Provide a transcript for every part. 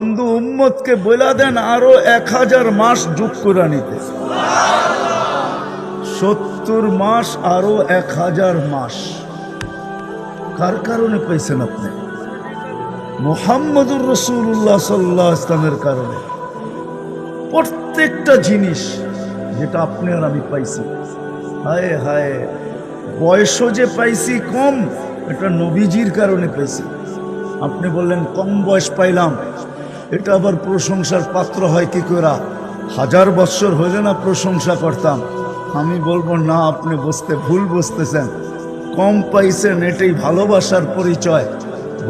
বন্ধু উম্মতকে বইলা দেন আরো 1000 মাস যোগ করে নিতে, 70 মাস আরো 1000 মাস। কার কারণে পেয়েছেন আপনি? মুহাম্মদুর রাসূলুল্লাহ সাল্লাল্লাহু আলাইহি ওয়াসাল্লামের কারণে। প্রত্যেকটা জিনিস যেটা আপনি আর আমি পাইছি, হায় হায়, বয়সও যে পাইছি কম, এটা নবীজির কারণে পেয়েছি। আপনি বললেন কম বয়স পাইলাম, এটা আবার প্রশংসার পাত্র হয় কি করে? 1000 বৎসর হইলে না প্রশংসা করতাম। আমি বলবো না, আপনি ভুল বুঝতেছেন। কম পাইছেন, এটাই ভালোবাসার পরিচয়।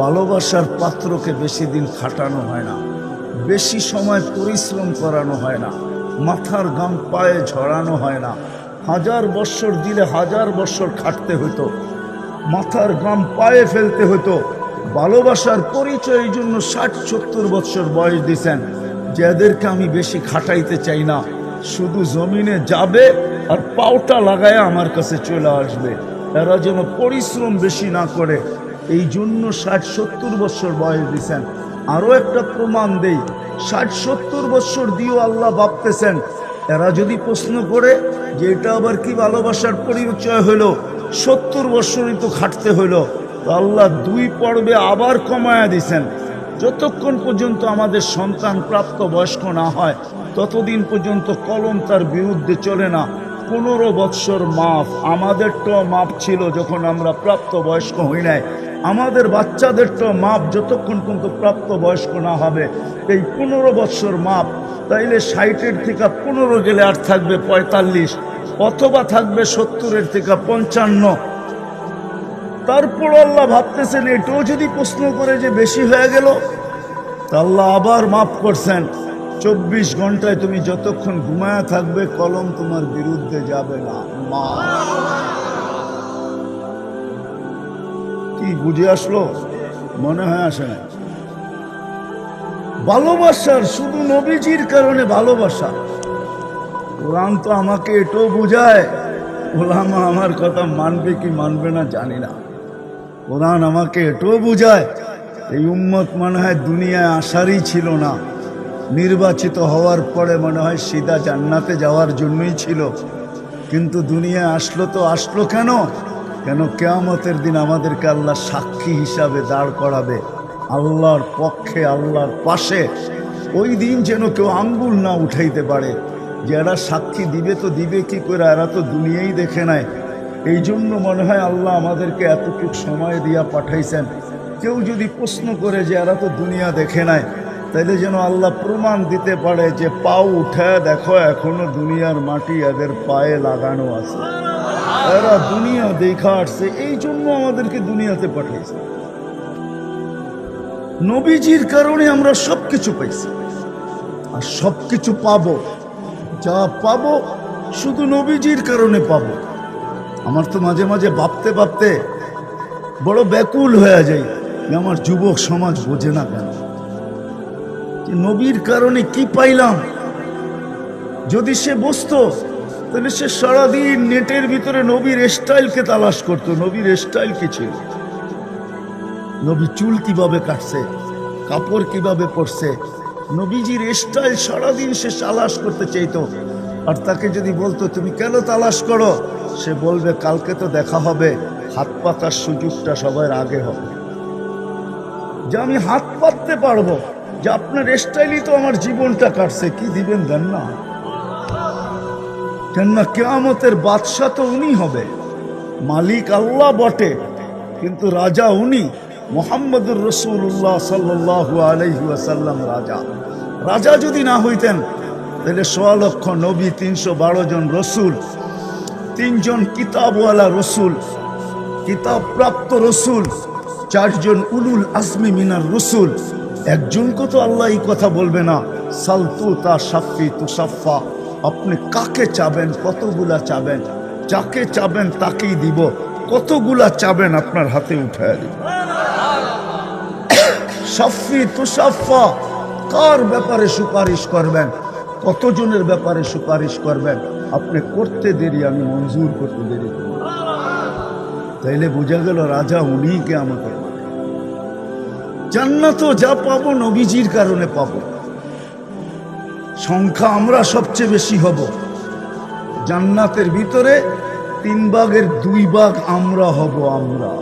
ভালোবাসার পাত্রকে বেশি দিন খাটানো হয় না, বেশি সময় পরিশ্রম করানো হয় না, মাথার ঘাম পায়ে ঝরানো হয় না। 1000 বৎসর দিলে 1000 বৎসর খাটতে হতো, মাথার ঘাম পায়ে ফেলতে হতো। ভালোবাসার পরিচয় এই জন্য 60-70 বৎসর বয়স দিয়েছেন, যে এদেরকে আমি বেশি খাটাইতে চাই না, শুধু জমিনে যাবে আর পাওটা লাগায় আমার কাছে চলে আসবে, এরা যেন পরিশ্রম বেশি না করে। এই জন্য 60-70 বৎসর বয়স দিয়েছেন। আরো একটা প্রমাণ দেই, 60-70 বৎসর দিয়েও আল্লাহ ভাবতেছেন এরা যদি প্রশ্ন করে যে এটা আবার কি ভালোবাসার পরিচয় হলো, 70 বৎসরই তো খাটতে হলো, তো আল্লাহ 2 পর্বে আবার কমায়া দিছেন। যতক্ষণ পর্যন্ত আমাদের সন্তান প্রাপ্ত বয়স্ক না হয় ততদিন পর্যন্ত কলম তার বিরুদ্ধে চলে না। 15 বৎসর মাপ, আমাদেরটাও মাপ ছিল যখন আমরা প্রাপ্ত বয়স্ক হই নাই, আমাদের বাচ্চাদেরটাও মাপ যতক্ষণ পর্যন্ত প্রাপ্ত বয়স্ক না হবে। এই 15 বৎসর মাপ, তাইলে 60-এর থেকে 15 গেলে আর থাকবে 45, অথবা থাকবে 70-এর থেকে 55। তারপর আল্লাহ ভাবতেছেন এটাও যদি প্রশ্ন করে যে বেশি হয়ে গেল, তা আল্লাহ আবার মাফ করছেন। 24 ঘন্টায় তুমি যতক্ষণ ঘুমায়া থাকবে কলম তোমার বিরুদ্ধে যাবে না। মা কি বুঝে আসলো? মনে হয় আসে না। ভালোবাসার শুধু নবীজির কারণে ভালোবাসা। কোরআন তো আমাকে এটাও বুঝায়, ওলামা আমার কথা মানবে কি মানবে না জানি না। কোরআন আমাকে এটাও বুঝায় এই উম্মত মনে হয় দুনিয়ায় আসারই ছিল না, নির্বাচিত হওয়ার পরে মনে হয় সিধা জান্নাতে যাওয়ার জন্যই ছিল। কিন্তু দুনিয়ায় আসলো তো আসলো কেন? কিয়ামতের দিন আমাদেরকে আল্লাহ সাক্ষী হিসাবে দাঁড় করাবে, আল্লাহর পক্ষে, আল্লাহর পাশে। ওই দিন যেন কেউ আঙ্গুল না উঠাইতে পারে যে এরা সাক্ষী দিবে, তো দিবে কি করে, এরা তো দুনিয়াই দেখে নাই। এই জন্য মনে হয় আল্লাহ আমাদেরকে এতটুকু সময় দিয়া পাঠাইছেন। কেউ যদি প্রশ্ন করে যে এরা তো দুনিয়া দেখে নাই, তাইলে যেন আল্লাহ প্রমাণ দিতে পারে যে পাও উঠে দেখো, এখনো দুনিয়ার মাটি এদের পায়ে লাগানো আছে, এরা দুনিয়া দেখা আসছে। এই জন্য আমাদেরকে দুনিয়াতে পাঠাইছে। নবীজির কারণে আমরা সবকিছু পাইছি, আর সবকিছু পাবো। যা পাবো শুধু নবীজির কারণে পাবো। আমার তো মাঝে মাঝে ভাবতে ভাবতে বড় ব্যাকুল হয়ে যায় যে আমার যুবক সমাজ বোঝে না কেন, যে নবীর কারণে কি পাইলাম। যদি সে বুঝতো তাহলে সে সারাদিন নেটের ভিতরে নবীর স্টাইলকে তালাশ করতো। নবীর স্টাইল কি ছিল, নবী চুল কিভাবে কাটছে, কাপড় কিভাবে পরছে, নবীজির স্টাইল সারাদিন সে তালাশ করতে চাইতো। আর তাকে যদি বলতো তুমি কেন তালাশ করো, সে বলবে কালকে তো দেখা হবে, হাত পাতার সুযোগটা সবার আগে হবে। যে আমি হাত পাততে পারবো, যে আপনার স্টাইলই তো আমার জীবনটা কাটছে, কি দিবেন দেন না। কেননা কিয়ামতের বাদশা তো উনি হবে, মালিক আল্লাহ বটে, কিন্তু রাজা উনি। মুহাম্মদুর রাসূলুল্লাহ সাল্লাল্লাহু আলাইহি ওয়াসাল্লাম রাজা। রাজা যদি না হইতেন তাহলে 1.5 লক্ষ নবী, 312 জন রসুল, 3 জন কিতাবওয়ালা রসুল, কিতাব প্রাপ্ত রসুল, 4 জন উলুল আজমি মিনার রসুল, একজনকে তো আল্লাহ এই কথা বলবে না সালতু তা সাফি তুসাফা। আপনি কাকে চাবেন, কতগুলা চাবেন, যাকে চাবেন তাকেই দিব, কতগুলা চাবেন আপনার হাতে উঠায় দিব। সাফি তুসাফা, কার ব্যাপারে সুপারিশ করবেন, কতজনের ব্যাপারে সুপারিশ করবেন, আপনি করতে দেরি, আমি মঞ্জুর করতে দেরি। তাইলে বোঝা গেল রাজা উনি কে আমাকে। জান্নাতও যা পাবো নবীজির কারণে পাবো। সংখ্যা আমরা সবচেয়ে বেশি হব। জান্নাতের ভিতরে 3 ভাগের 2 ভাগ আমরা হব। আমরা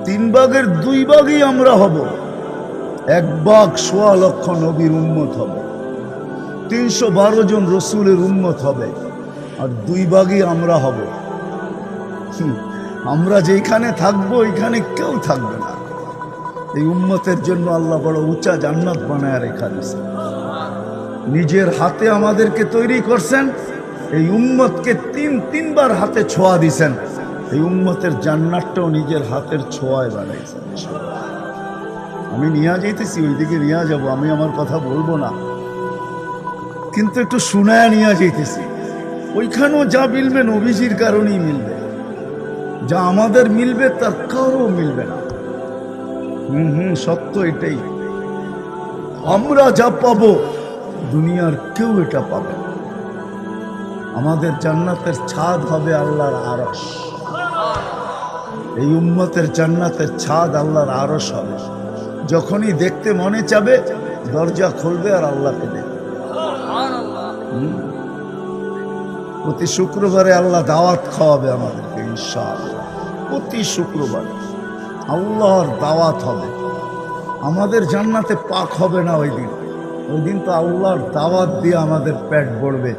3 ভাগের 2 ভাগই আমরা হব। 1 ভাগ 1.25 লক্ষ নবীর উম্মত হবে, 312 জন রসুলের উম্মত হবে, আর 2 ভাগই আমরা হব। আমরা যেখানে থাকবো ওইখানে কেউ থাকবে না। এই উম্মতের জন্য আল্লাহ বড় উঁচা জান্নাত বানায় রেখা দিয়েছেন। নিজের হাতে আমাদেরকে তৈরি করছেন। এই উম্মতকে 3বার হাতে ছোঁয়া দিছেন। এই উম্মতের জান্নাতটাও নিজের হাতের ছোঁয়ায় বানাইছেন। আমি নিয়ে যাইতেছি, ওইদিকে নিয়ে যাব, আমি আমার কথা বলবো না, কিন্তু একটু শুনায় নিয়ে যাইতেছি। ওইখানেও যা মিলবে নবীজির কারণেই মিলবে। যা আমাদের মিলবে তার কারও মিলবে না। সত্য এটাই। আমরা যা পাবো দুনিয়ার কেউ এটা পাবে না। আমাদের জান্নাতের ছাদ হবে আল্লাহর আরশ। এই উম্মতের জান্নাতের ছাদ আল্লাহর আরশ হবে। যখনই দেখতে মনে চাবে দরজা খুলবে আর আল্লাহকে দেখবে। প্রতি শুক্রবারে আল্লাহ দাওয়াত খাওয়াবে আমাদেরকে ইনশাআল্লাহ। প্রতি শুক্রবারে আল্লাহর দাওয়াত হবে। আমাদের জান্নাতে পাক হবে না ওই দিন তো আল্লাহর দাওয়াত দিয়ে আমাদের পেট ভরবে।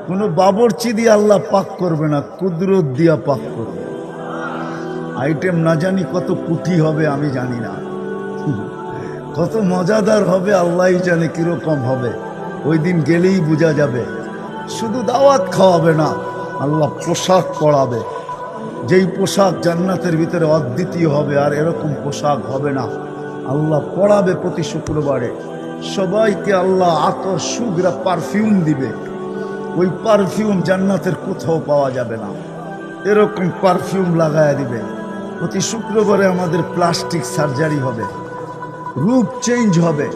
কোনো বাবরচি দিয়ে আল্লাহ পাক করবে না, কুদরত দিয়া পাক করবে। আইটেম না জানি কত কুটি হবে, আমি জানি না কত মজাদার হবে, আল্লাহই জানে কিরকম হবে। ওই দিন গেলেই বোঝা যাবে। শুধু দাওয়াত খাওয়াবে না, আল্লাহ পোশাক পরাবে। যেই পোশাক জান্নাতের ভিতরে অদ্বিতীয় হবে, আর এরকম পোশাক হবে না। আল্লাহ পরাবে প্রতি শুক্রবারে। সবাইকে আল্লাহ আতর সুগরা পারফিউম দিবে। ওই পারফিউম জান্নাতের কোথাও পাওয়া যাবে না। এরকম পারফিউম লাগায়া দিবে। প্রতি শুক্রবারে আমাদের প্লাস্টিক সার্জারি হবে, রূপ চেঞ্জ হবে।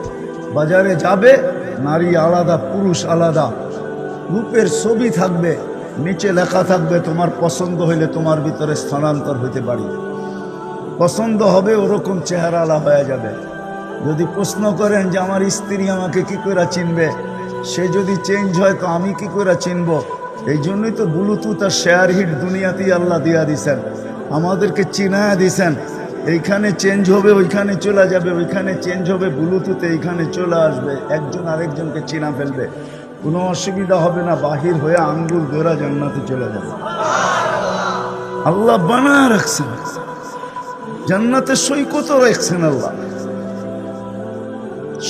বাজারে যাবে, নারী আলাদা পুরুষ আলাদা, রূপের ছবি থাকবে, নিচে লেখা থাকবে তোমার পছন্দ হইলে তোমার ভিতরে স্থানান্তর হইতে পারি। পছন্দ হবে ওরকম চেহারালা হয়ে যাবে। যদি প্রশ্ন করেন যে আমার স্ত্রী আমাকে কি করে চিনবে, সে যদি চেঞ্জ হয় তো আমি কি করে চিনব? এই জন্যই তো ব্লুটুথ আর শেয়ার হিট দুনিয়াতেই আল্লাহ দিয়া দিছেন, আমাদেরকে চিনায়া দিছেন। এইখানে চেঞ্জ হবে ওইখানে চলে যাবে, ওইখানে চেঞ্জ হবে ব্লুটুথে এইখানে চলে আসবে, একজন আরেকজনকে চিনা ফেলবে, কোনো অসুবিধা হবে না। বাহির হয়ে আঙ্গুল ধরা জান্নাতে চলে যাবে। আল্লাহ বানায় রাখছেন, জান্নাতে সৈকতও রাখছেন। আল্লাহ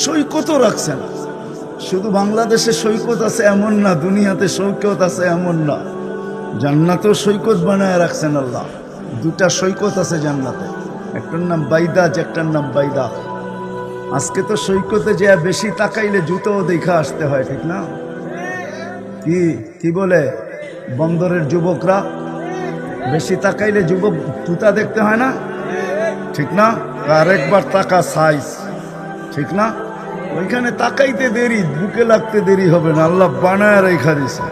সৈকতও রাখছেন। শুধু বাংলাদেশে সৈকত আছে এমন না, দুনিয়াতে সৈকত আছে এমন না। জান্নাতেও সৈকত বানায় রাখছেন আল্লাহ। 2টা সৈকত আছে জান্নাতে, একটার নাম বাইদাজ, একটার নাম বাইদা। আজকে তো সৈকতে যে বেশি তাকাইলে জুতোও দেখা আসতে হয়, ঠিক না? কি বলে বন্দরের যুবকরা, বেশি তাকাইলে যুবক জুতা দেখতে হয় না, ঠিক না? আরেকবার তাকা সাইজ, ঠিক না? ওইখানে তাকাইতে দেরি, বুকে লাগতে দেরি হবে না। আল্লাহ বানায় রেখা দিছে।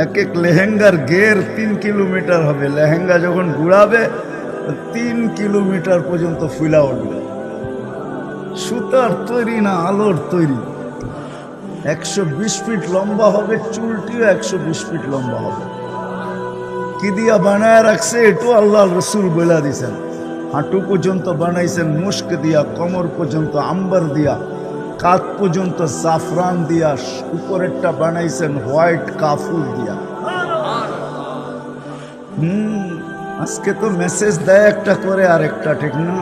এক এক লেহেঙ্গার গের 3 কিলোমিটার হবে। লেহেঙ্গা যখন ঘুরাবে 3 কিলোমিটার পর্যন্ত ফুলা উঠবে। সুতার তৈরি না আলোর তৈরি। 120 ফিট লম্বা হবে, চুলটিও 120 ফিট লম্বা হবে। কি দিয়া বানায় রাখছে এটু আল্লাহ রসুল বলে দিছেন। হাঁটু পর্যন্ত বানাইছেন মুস্ক দিয়া, কোমর পর্যন্ত আম্বার দিয়া, কাঁধ পর্যন্ত জাফরান দিয়া, উপরেরটা বানাইছেন হোয়াইট কাফুর দিয়া। আজকে তো মেসেজ দেয় একটা করে আরেকটা, ঠিক না?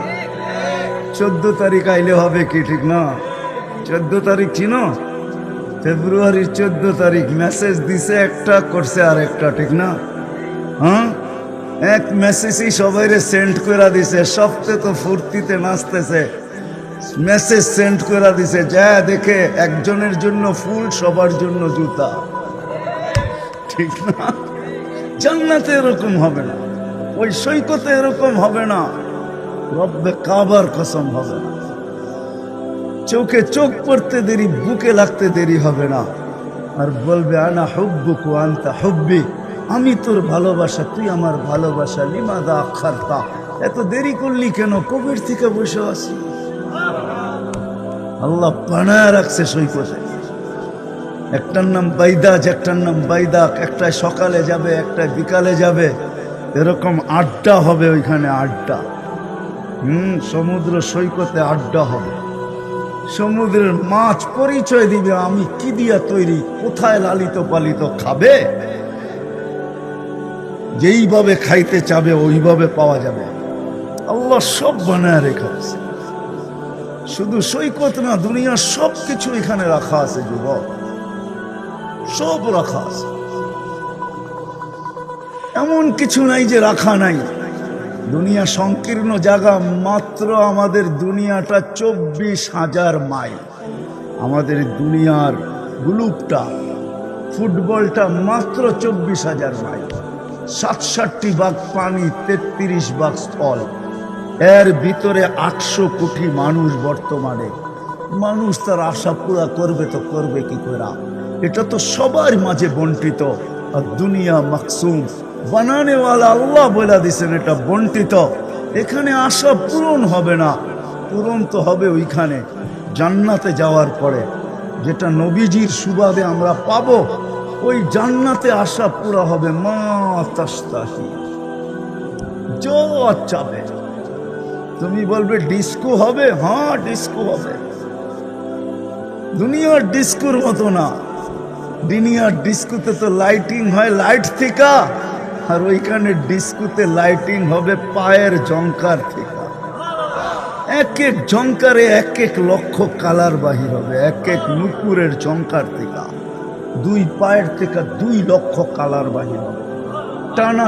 14 তারিখ আইলে হবে কি, ঠিক না? 14 তারিখ চিনো? ফেব্রুয়ারির 14 তারিখ মেসেজ দিছে একটা, করছে আরেকটা, ঠিক না? হ্যাঁ, এক মেসেজই সবাইরে সেন্ড করে দিছে। সবতে তো ফুর্তিতে নাচতেছে, মেসেজ সেন্ড করে দিছে। যা দেখে একজনের জন্য ফুল, সবার জন্য জুতা, ঠিক না? জান্নাতে এরকম হবে না, ওই সৈকতে এরকম হবে না, রব্বে কাবার কসম হবে না। চোখে চোখ পড়তে দেরি, বুকে লাগতে দেরি হবে না। আর বলবে আনা হুব্বুক ওয়া আনতা হুব্বি, আমি তোর ভালোবাসা, তুই আমার ভালোবাসা, লিমাদা আখারতা, এত দেরি করলি কেন, কবির থেকে বসে আছি। আল্লাহ বানায় রাখছে সৈকতে। একটার নাম বাইদাজ, একটার নাম বাইদাক, একটা সকালে যাবে, একটা বিকালে যাবে, এরকম আড্ডা হবে ওইখানে, আড্ডা। সমুদ্র সৈকতে আড্ডা হবে। সমুদ্রের মাছ পরিচয় দিবে আমি কি দিয়া তৈরি, কোথায় লালিত পালিত, খাবে যেইভাবে খাইতে চাবে ওইভাবে পাওয়া যাবে। আল্লাহ সব বানায় রেখেছে। শুধু সৈকত না, দুনিয়ার সব কিছু এখানে রাখা আছে যুবক, সব রাখা আছে। এমন কিছু নাই যে রাখা নাই। দুনিয়া সংকীর্ণ জায়গা, মাত্র আমাদের দুনিয়াটা 24,000 মাইল। আমাদের দুনিয়ার গ্লুবটা, ফুটবলটা মাত্র 24,000 মাইল। 67 ভাগ পানি, 33 ভাগ স্থল। এর ভিতরে 800 কোটি মানুষ বর্তমানে। মানুষ তার আশা পুরা করবে তো করবে কি করে? এটা তো সবার মাঝে বন্টিত। আর দুনিয়া মাকসুম, বানানেওয়ালা আল্লাহ বলে দিছেন এটা বন্টিত। এখানে আশা পূরণ হবে না, পূরণ তো হবে ওইখানে জান্নাতে যাওয়ার পরে, যেটা নবীজির সুবাদে আমরা পাবো। ওই জান্নাতে আশা পুরা হবে। মা তাস্তাহি, যা চাবে। তুমি বলবে ডিস্কো হবে, হ্যাঁ ডিস্কো হবে। দুনিয়ার ডিস্কোর মতো না। দুনিয়ার ডিস্কোতে তো লাইটিং হয় লাইট থেকে, আর ওইখানে ডিস্কোতে লাইটিং হবে পায়ের জঙ্কার থেকে। এক এক জঙ্কারে এক এক লক্ষ কালার বাহির হবে, এক এক নুপুরের জঙ্কার থেকে। 2 পায়ের থেকে 2 লক্ষ কালার বাহির হবে। টানা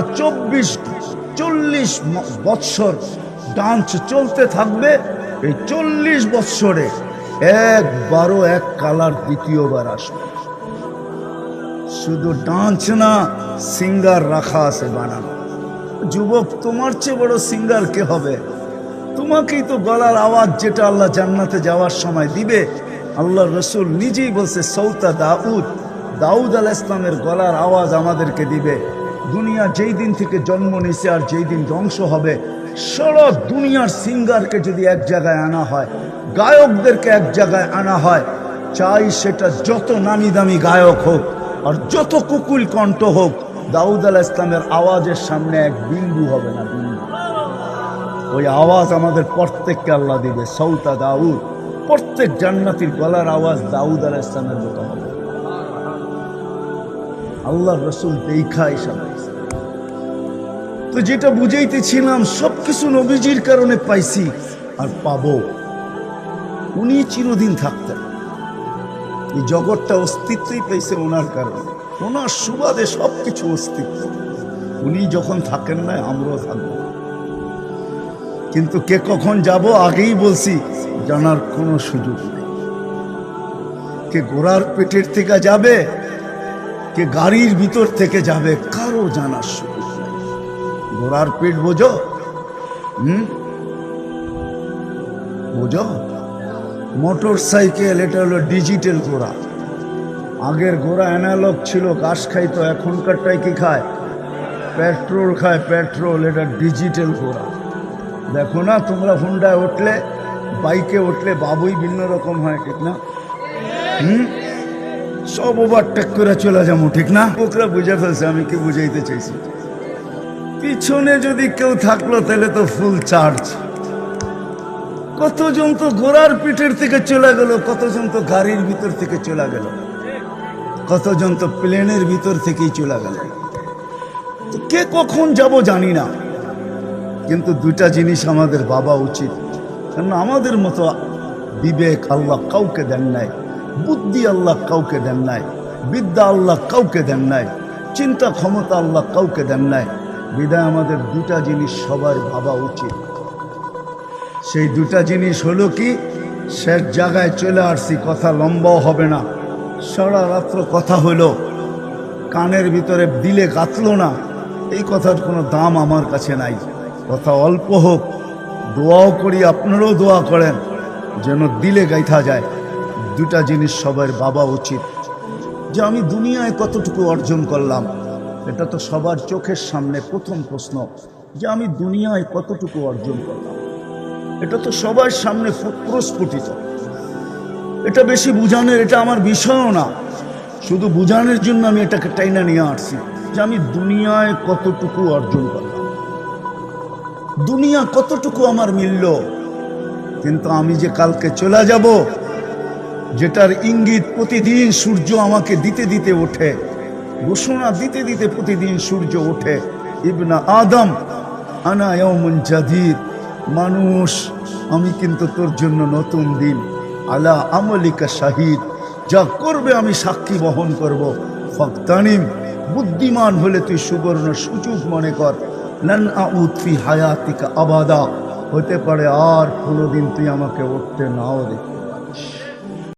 40 বৎসর ডান্স চলতে থাকবে। এই 40 বৎসরে একবারও এক কালার দ্বিতীয়বার আসবে। শুধু ডান্স না, সিঙ্গার রাখা আছে বানানো। যুবক, তোমার চেয়ে বড় সিঙ্গার কে হবে? তোমাকেই তো গলার আওয়াজ, যেটা আল্লাহ জান্নাতে যাওয়ার সময় দিবে। আল্লাহ রসুল নিজেই বলছে, সৌতা দাউদ আলাইহিস সালামের গলার আওয়াজ আমাদেরকে দিবে। দুনিয়া যেই দিন থেকে জন্ম নিছে আর যেই দিন ধ্বংস হবে, সারা দুনিয়ার সিঙ্গারকে যদি এক জায়গায় আনা হয়, গায়কদেরকে এক জায়গায় আনা হয়, চাই সেটা যত নামি দামি গায়ক হোক আর যত কুকুল কণ্ঠ হোক, দাউদ আলাইহিস সালামের আওয়াজের সামনে এক বিন্দু হবে না, বিন্দু। ওই আওয়াজ আমাদের প্রত্যেককে আল্লাহ দিবে। সৌতা দাউদ, প্রত্যেক জান্নাতীর গলার আওয়াজ দাউদ আলাইহিস সালামের মতো হবে। আল্লাহ রসুল দেখা হিসাব। তো যেটা বুঝাইতেছিলাম, সবকিছু নবীজির কারণে পাইছি আর পাবো। উনি চিরদিন থাকতেন। এই জগৎটা অস্তিত্বই পেয়েছে ওনার কারণে, ওনার সুবাদে সবকিছু অস্তিত্ব। উনি যখন থাকেন না, আমরাও থাকবো। কিন্তু কে কখন যাব আগেই বলছি, জানার কোনো সুযোগ নেই। কে ঘোড়ার পেটের থেকে যাবে, কে গাড়ির ভিতর থেকে যাবে, কারো জানার সুযোগ নেই। ঘোড়ার পেট বোঝো? বোঝো? মোটর সাইকেল, এটা হলো ডিজিটাল ঘোড়া। আগের ঘোড়া অ্যানালগ ছিল, ঘাস খাইতো। এখনকারটাই কি খায়? পেট্রোল খায়, পেট্রোল। এটা ডিজিটাল ঘোড়া। দেখো না, তোমরা হুন্ডায় উঠলে, বাইকে উঠলে বাবুই ভিন্ন রকম হয়, ঠিক না? সব ওভারটেক করে চলে যাবো, ঠিক না? ওকরা বুঝে ফেলছে আমি কি বুঝাইতে চাইছি। পিছনে যদি কেউ থাকলো তাহলে তো ফুল চার্জ। কতজন তো ঘোড়ার পিঠের থেকে চলে গেল, কতজন তো গাড়ির ভিতর থেকে চলে গেল, কতজন তো প্লেনের ভিতর থেকেই চলে গেল। তো কে কখন যাব জানি না, কিন্তু দুটা জিনিস আমাদের ভাবা উচিত। কারণ আমাদের মতো বিবেক আল্লাহ কাউকে দেন নাই, বুদ্ধি আল্লাহ কাউকে দেন নাই, বিদ্যা আল্লাহ কাউকে দেন নাই, চিন্তা ক্ষমতা আল্লাহ কাউকে দেন নাই। বিদায় আমাদের দুটা জিনিস সবার ভাবা উচিত। সেই দুটা জিনিস হলো কি, শেষ জায়গায় চলে আসছি, কথা লম্বাও হবে না। সারা রাত্র কথা হলো, কানের ভিতরে দিলে গাঁথলো না, এই কথার কোনো দাম আমার কাছে নাই। কথা অল্প হোক, দোয়াও করি, আপনারাও দোয়া করেন যেন দিলে গাইথা যায়। দুটা জিনিস সবার ভাবা উচিত, যে আমি দুনিয়ায় কতটুকু অর্জন করলাম, এটা তো সবার চোখের সামনে প্রথম প্রশ্ন যে আমি দুনিয়ায় কতটুকু অর্জন করলাম। এটা তো সবার সামনে প্রস্ফুটিত। এটা বেশি বুঝানোর, এটা আমার বিষয়ও না। শুধু বুঝানোর জন্য আমি এটাকে টাইনা নিয়ে আসছি যে আমি দুনিয়ায় কতটুকু অর্জন করলাম, দুনিয়া কতটুকু আমার মিলল। কিন্তু আমি যে কালকে চলে যাব, যেটার ইঙ্গিত প্রতিদিন সূর্য আমাকে দিতে দিতে ওঠে, ঘোষণা দিতে দিতে প্রতিদিন সূর্য ওঠে, ইবনা আদম আনা ইয়াউমুন জাদীদ, মানুষ আমি কিন্তু তোর জন্য নতুন দিন, আলা আমলিকা শাহিদ, যা করবে আমি সাক্ষী বহন করব। ফাকতানিম, বুদ্ধিমান হলে তুই সুবর্ণ সুযোগ মনে কর। লান আউদ ফি হায়াতিকা আবাদা, হতে পারে আর কোনোদিন তুই আমাকে উঠতে নাও দেখতে